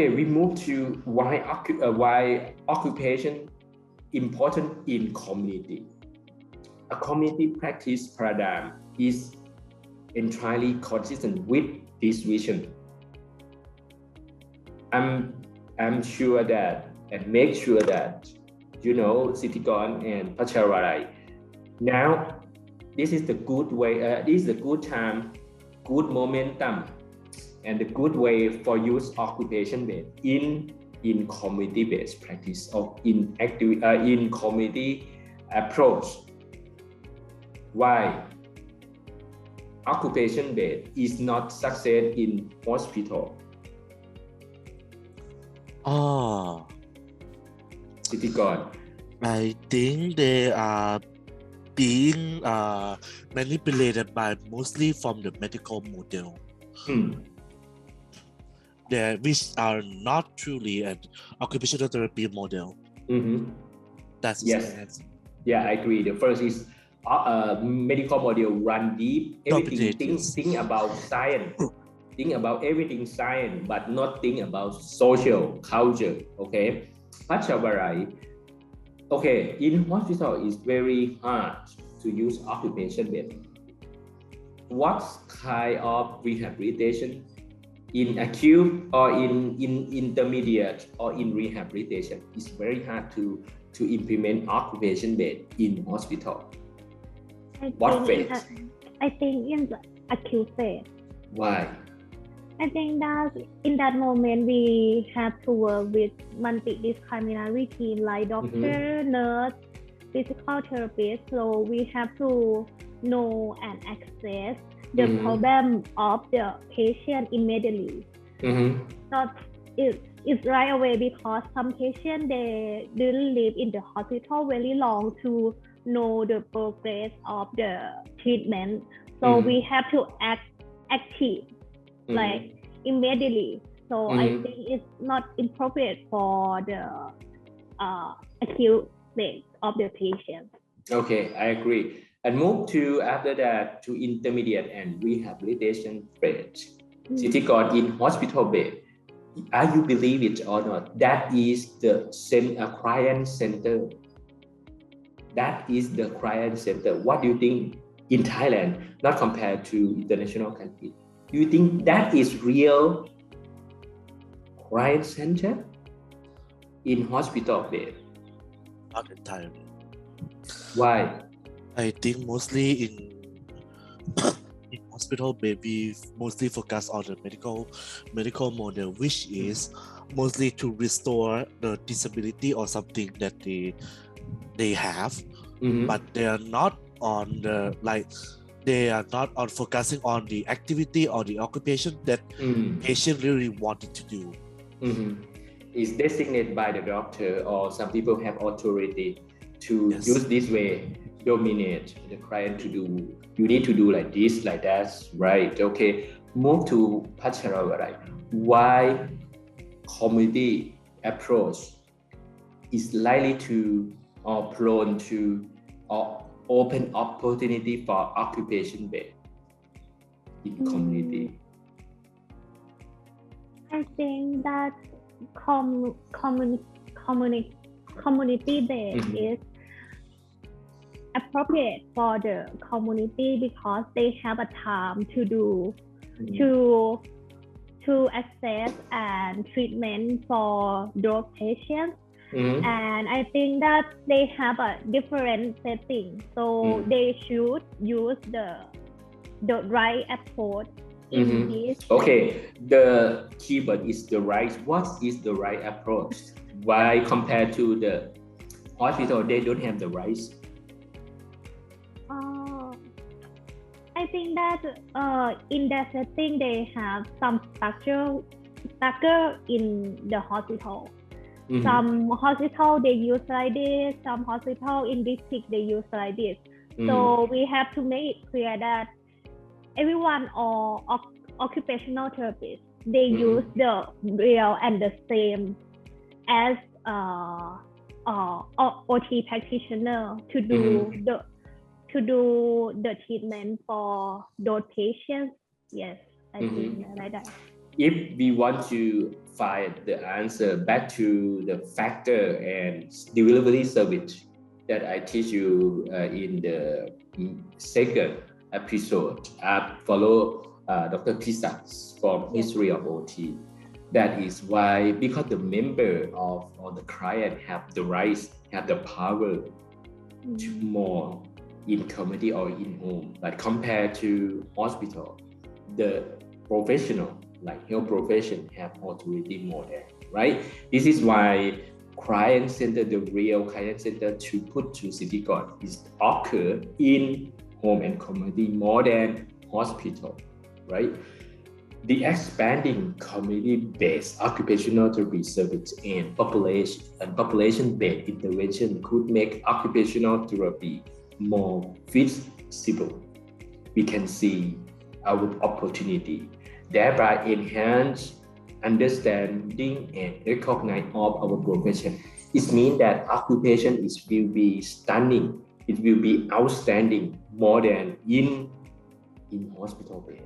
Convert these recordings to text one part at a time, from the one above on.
Okay, we move to why occupation important in community. A community practice paradigm is entirely consistent with this vision. I'm sure that and make sure that you know Sitikorn and Pacharai. Now, this is the good way. This is the good time, good momentum, and the good way for use occupation based in community based practice or in community approach. Why occupation based is not success in hospital? Sitikorn. I think they are being manipulated by mostly from the medical model. Which are not truly an occupational therapy model. That's yes. Yeah, I agree. The first is medical model run deep, everything think about science, think about everything science, but not think about social culture. Okay, Pachabarai. Okay, in hospital it's very hard to use occupation based. What kind of rehabilitation in acute or in intermediate or in rehabilitation is very hard to implement occupation based in hospital? What phase? I think in the acute phase. Why? I think that in that moment we have to work with multidisciplinary team like doctor, nurse, physical therapist. So we have to know and access the problem of the patient immediately. Not it's right away, because some patients they didn't live in the hospital very long to know the progress of the treatment. So we have to act active like immediately. So I think it's not appropriate for the acute state of the patient. Okay, I agree. And move to after that to intermediate and rehabilitation phase. Sitikorn in hospital bed. Are you believe it or not? That is the client center. That is the client center. What do you think in Thailand, not compared to international countries? Do you think that is real client center in hospital bed? Not entirely. Why? I think mostly in hospital bed we mostly focus on the medical model, which is mostly to restore the disability or something that they have, but they are not on the they are not on focusing on the activity or the occupation that patient really wanted to do. Is designated by the doctor, or some people have authority to use this way, dominate the client to do. You need to do like this, like that, right? Okay. Move to Pacharavara. Why community approach is likely to or prone to or open opportunity for occupation based in community? I think that community based is appropriate for the community, because they have a time to do to access and treatment for those patients. And I think that they have a different setting, so they should use the right approach in this. Okay, the keyword is the right. What is the right approach? Why compared to the hospital they don't have the rights? I think that in that setting they have some structure in the hospital. Some hospital they use like this, some hospital in district they use like this. So we have to make it clear that everyone or occupational therapists, they use the real and the same as OT practitioner to do the treatment for those patients. Yes, I think like that. if we want to find the answer back to the factor and delivery service that I teach you in the second episode, I follow Dr. Pisas from History of OT. That is why, because the member of or the client have the rights, have the power to more in community or in home, but compared to hospital, the professional like health profession have authority more than, right? This is why client center, the real client center to put to city guard is occur in home and community more than hospital, right? The expanding community-based occupational therapy service and population-based intervention could make occupational therapy more feasible. We can see our opportunity, thereby enhance understanding and recognize of our profession. It means that occupation will be stunning, it will be outstanding more than in hospital bed.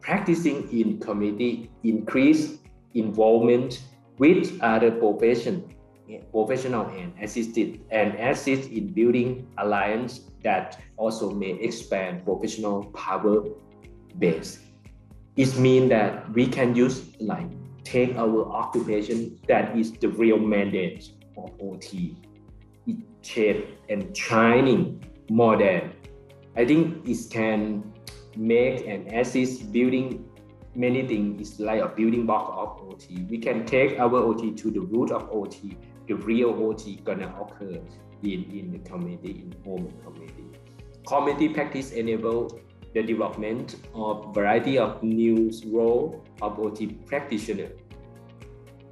Practicing in community increase involvement with other professional and assist in building alliance that also may expand professional power base. It means that we can use like take our occupation that is the real mandate of OT. It shape and shining more than, I think it can make and assist building many things. It's like a building block of OT. We can take our OT to the root of OT. The real OT gonna occur in the community, in home and community. Community practice enable the development of variety of new role of OT practitioner.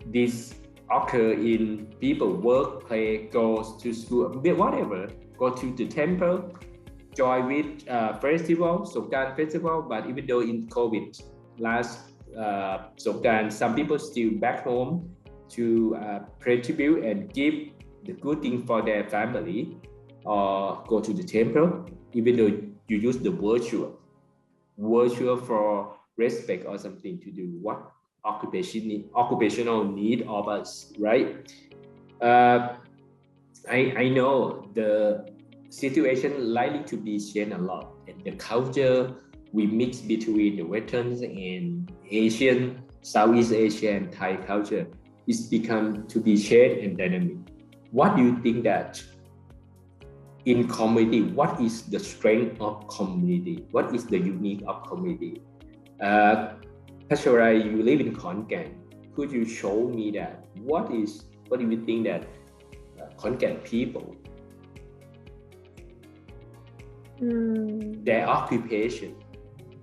This occur in people work, play, goes to school, whatever, go to the temple, join with festival, Songkran festival, but even though in COVID last Songkran, some people still back home to contribute and give the good thing for their family, or go to the temple, even though you use the virtual for respect or something to do what occupational need of us, right? I know the situation likely to be changed a lot, and the culture we mix between the Westerns and Asian, Southeast Asian, and Thai culture is become to be changed and dynamic. What do you think that in community, what is the strength of community? What is the unique of community? Pasharai, you live in Khon Kaen. Could you show me that? What do you think that Khon Kaen people, their occupation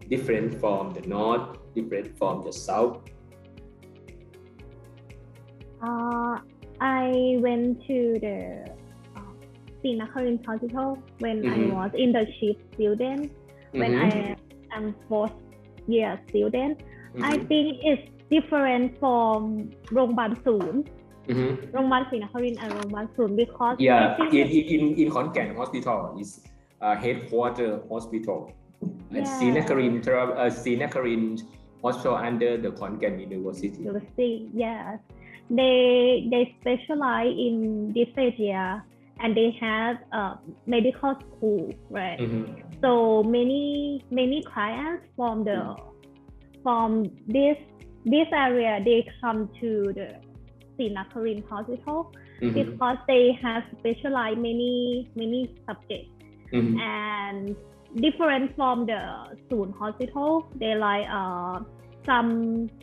different from the north, different from the south? I went to the Transitional Hospital when I was internship student. When I am fourth year student, I think it's different from โรงพยาบาลศูนย์ โรงพยาบาลศรีนครินทร์ and โรงพยาบาลศูนย์ because in Khon Kaen hospital is headquarter hospital, and Srinakarin hospital under the Khon Kaen University. Yes, they specialize in this area, and they have a medical school, right? So many clients from this area, they come to the Srinakarin hospital because they have specialized many subjects, and different from the Soon hospital. They like some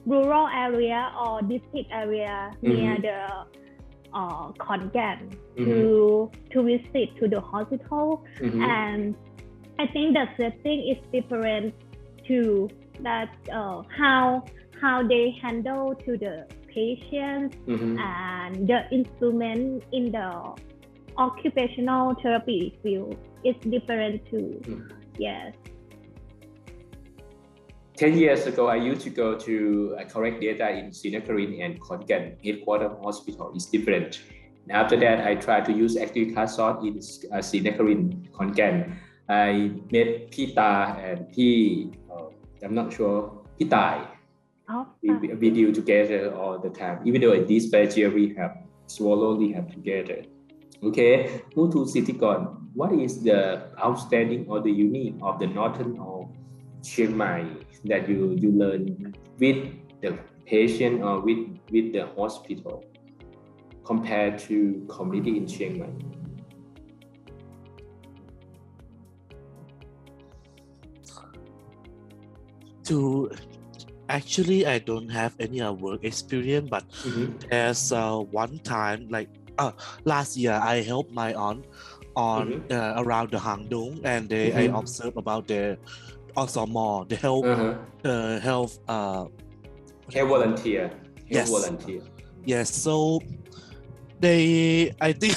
rural area or district area near the Khon Kaen to visit to the hospital, and I think the setting is different too. That how they handle to the patients and the instrument in the occupational therapy field is different too. Yes. 10 years ago, I used to go to correct data in Srinakarin and Khon Kaen headquarter hospital. It's different. And after that, I tried to use active class sort in Srinakarin, Khon Kaen. I met Pita and I'm not sure, Pitai. we deal together all the time. Even though in this past year we have swallow rehab together. Okay, move to Sitikon. What is the outstanding or the unique of the northern of Chiang Mai that you learn with the patient or with the hospital compared to community in Chiang Mai? Actually, I don't have any work experience, but there's one time like last year I helped my aunt on around the Hang Dong, and I observed about the also more the health volunteer. Yes. Volunteer. Yes. So I think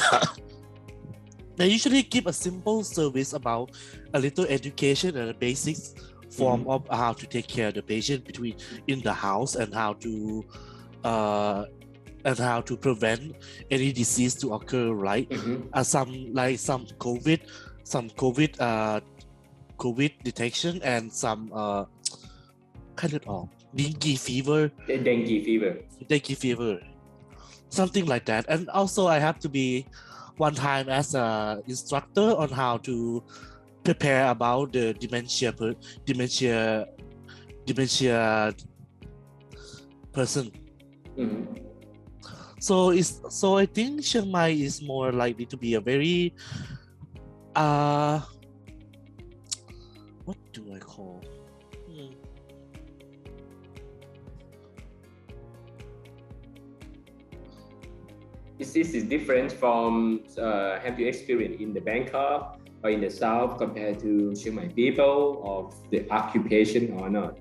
they usually give a simple service about a little education and the basics form of how to take care of the patient between in the house and how to prevent any disease to occur, right? Some COVID detection and some kind of dengue fever, something like that. And also I have to be one time as a instructor on how to prepare about the dementia person. So I think Chiang Mai is more likely to be a very what do I call? This is different from have you experienced in the Bangkok or in the South compared to Chiang Mai people of the occupation or not?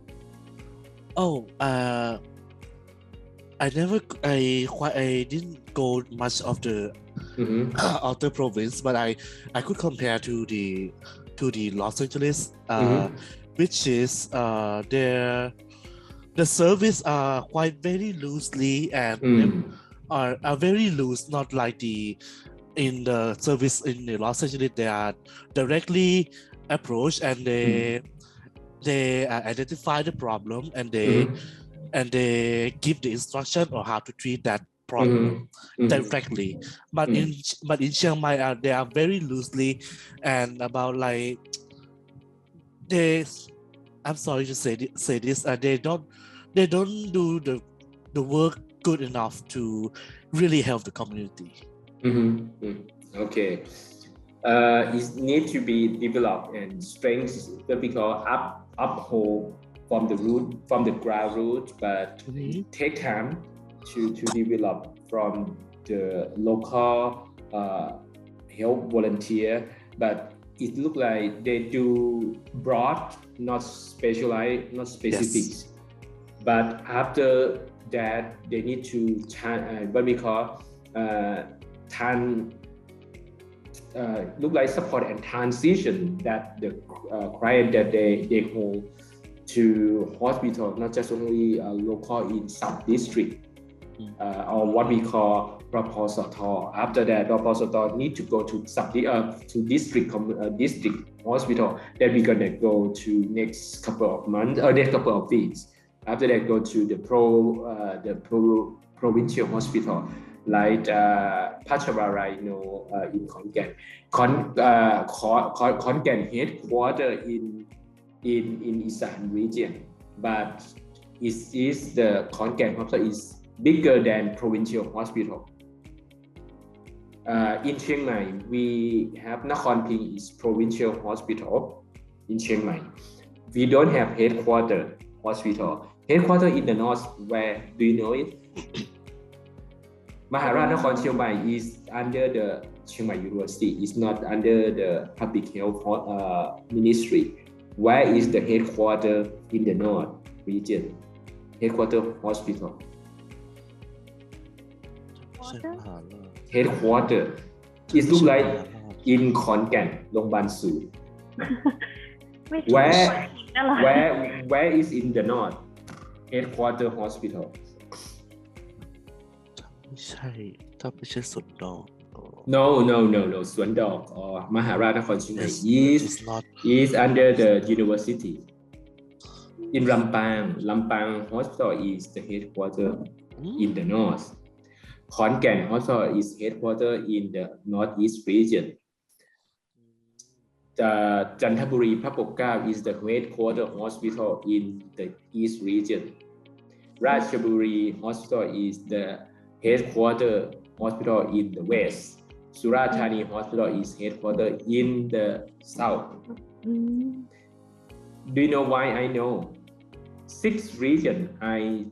I didn't go much of the outer province, but I could compare to the Los Angeles, which is the service are quite very loosely and are very loose, not like in the service in the Los Angeles. They are directly approached and they identify the problem and they give the instruction on how to treat that problem directly. But in Chiang Mai, they are very loosely and about like I'm sorry to say this. They don't do the work good enough to really help the community. Okay. It needs to be developed and strengthened because uphold from the root, from the grassroots, but take time to develop from the local health volunteer. But it looks like they do broad, not specialized, not specific. Yes. But after that, they need to what we call look like support and transition that the client that they hold to hospital, not just only local in sub-district or what we call proposal. After that, proposal need to go to district hospital. Then we're gonna go to next couple of months or next couple of weeks. After that, go to the provincial hospital like Pachavara, in Khon Kaen. Khon Kaen headquarter in Isan region, but the Khon Kaen hospital is bigger than provincial hospital. In Chiang Mai, we have Nakhon Ping is provincial hospital in Chiang Mai. We don't have headquarter hospital. Headquarter in the north, where do you know it? Maharashtra Nakhon Chiang Mai is under the Chiang Mai University. It's not under the public health ministry. Where is the headquarter in the north region? Headquarter hospital. Headquarter. It looks like in Khon Kaen, Longbang Su. Where is in the north? Headquarter hospital. ไม่ใช่ถ้าไม่ใช่สวนดอก No. สวนดอก or Maharashtra Nakhon Chiang Mai is under the university. In Lampang Hospital is the headquarters in the north. Khon Kaen Hospital is headquartered in the northeast region. The Chanthaburi Phra Pok Kau is the headquarters hospital in the east region. Ratchaburi Hospital is the headquarters hospital in the west. Surat Thani Hospital is headquartered in the south. Do you know why I know? 6 regions I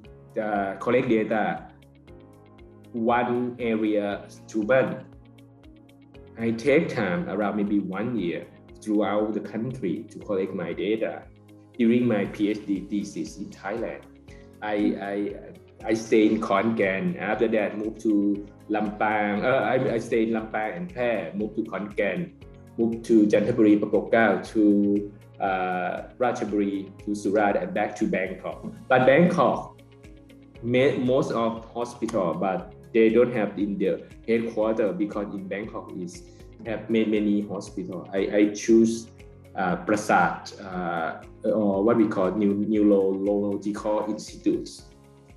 collect data, one area to one. I take time around maybe 1 year throughout the country to collect my data. During my PhD thesis in Thailand, I stay in Khon Kaen. After that, moved to Lampang. I stay in Lampang and Phra, moved to Khon Kaen, moved to Chanthaburi Phra Pok Kau, to Ratchaburi, to Surat, and back to Bangkok. But Bangkok, most of hospital, but they don't have in the headquarters, because in Bangkok is have many hospital. I choose Prasad, or what we call neurological institutes,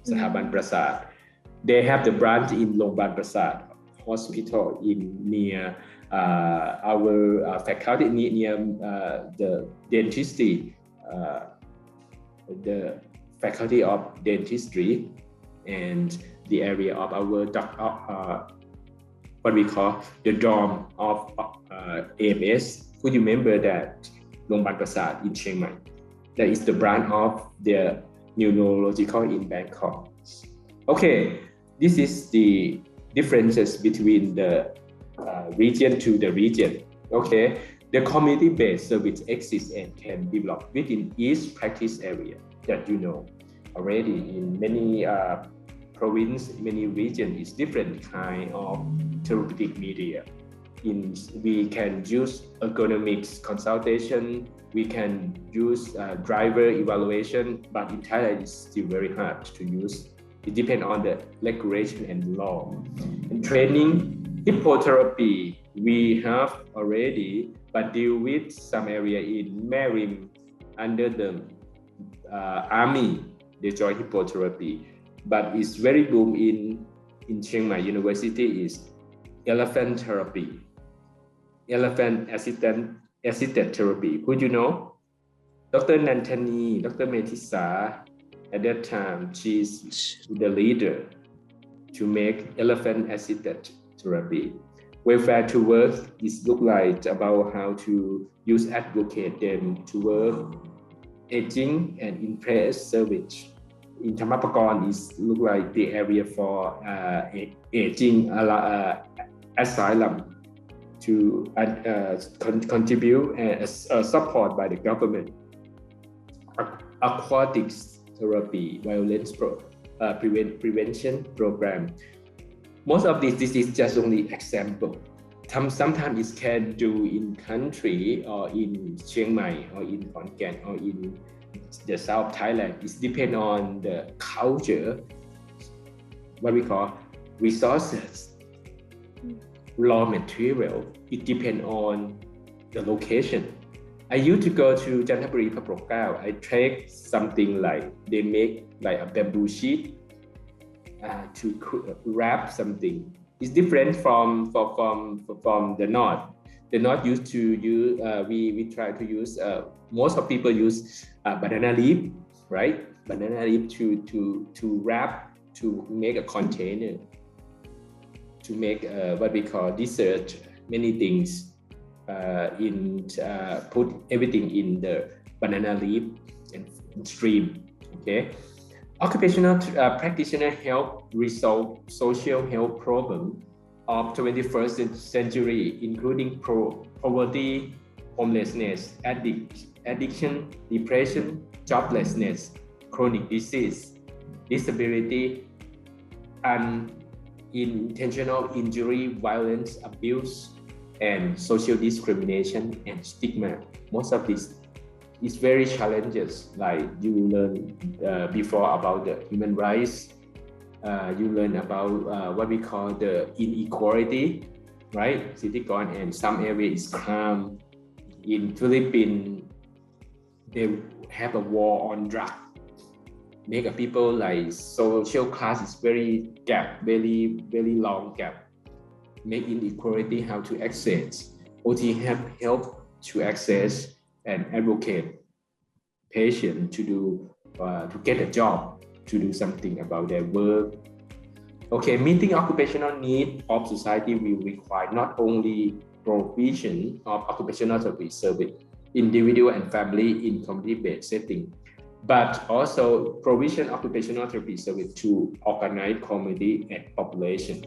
Sahaban Prasad. They have the branch in Longban Prasad Hospital in near our faculty, near the dentistry, the faculty of dentistry, and the area of our what we call the dorm of AMS. Could you remember that Longban Prasad in Chiang Mai? That is the branch of the neurological in Bangkok. Okay, this is the differences between the region to the region. Okay, the community-based service exists and can develop within each practice area that you know already. In many province, many regions, is different kind of therapeutic media. We can use ergonomics consultation, we can use driver evaluation, but in Thailand it's still very hard to use. It depends on the regulation and law. In training, hippotherapy we have already, but deal with some area in Marine under the army, they join hippotherapy. But it's very boom in Chiang Mai University is elephant therapy, elephant assisted therapy. Who do you know? Dr. Nantani, Dr. Metisa, at that time, she's the leader to make elephant assisted therapy. Welfare to work is look like about how to use advocate them to work, aging and in-place service. In Thammapakorn is look like the area for aging asylum to contribute and support by the government. Aquatics therapy, violence prevention program. Most of this is just only example. Sometimes it can do in country or in Chiang Mai or in Khon Kaen or in the South Thailand. It depends on the culture, what we call resources, raw material. It depends on the location. I used to go to Chanthaburi Phra Pok Kau. I take something like they make like a bamboo sheet to wrap something. It's different from the north. The north used to use we try to use most of people use banana leaf, right? Banana leaf to wrap, to make a container, to make what we call dessert, many things. Put everything in the banana leaf and stream. Okay, occupational practitioner help resolve social health problems of 21st century, including poverty, homelessness, addiction, depression, joblessness, chronic disease, disability, unintentional injury, violence, abuse, and social discrimination and stigma. Most of this is very challenges. Like you learn before about the human rights, you learn about what we call the inequality, right? City gone and some area is crime. In Philippines, they have a war on drug. Make a people like social class is very gap, very long gap. Make inequality how to access. OT help to access and advocate patient to do to get a job, to do something about their work. Okay, meeting occupational need of society will require not only provision of occupational therapy service, individual and family in community-based setting, but also provision occupational therapy service to organized community and population.